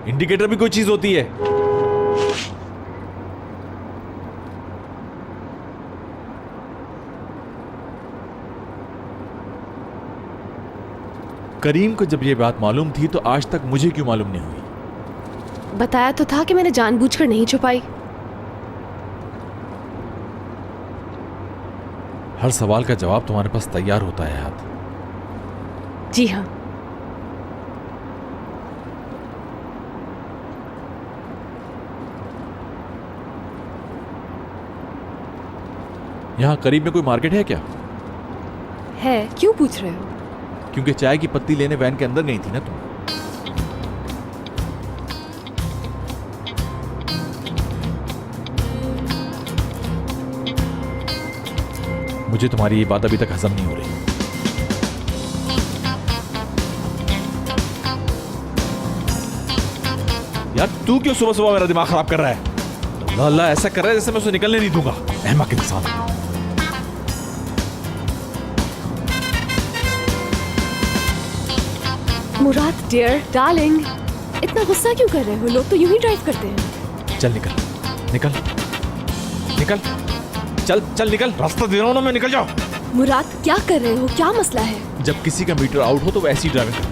Indicator भी कोई चीज होती है। करीम को जब ये बात मालूम थी तो आज तक मुझे क्यों मालूम नहीं हुई? बताया तो था कि मैंने जानबूझकर नहीं छुपाई। हर सवाल का जवाब तुम्हारे पास तैयार होता है याद। जी हाँ। यहाँ करीब में कोई मार्केट है क्या? है, क्यों पूछ रहे हो? क्योंकि चाय की पत्ती लेने वैन के अंदर गई थी ना तुम। मुझे तुम्हारी ये बात अभी तक हजम नहीं हो रही। यार तू क्यों सुबह सुबह मेरा दिमाग खराब कर रहा है? अल्लाह अल्लाह ऐसा कर रहा है जैसे मैं उसे निकलने नहीं दूंगा। अहमक इंसान। मुराद डियर डार्लिंग, इतना गुस्सा क्यों कर रहे हो? लोग तो यूं ही ड्राइव करते हैं। चल निकल निकल निकल, चल चल निकल, रास्ता दे रहा हूं ना मैं, निकल जाओ। मुराद क्या कर रहे हो? क्या मसला है? जब किसी का मीटर आउट हो तो वो ऐसी ड्राइविंग करता है।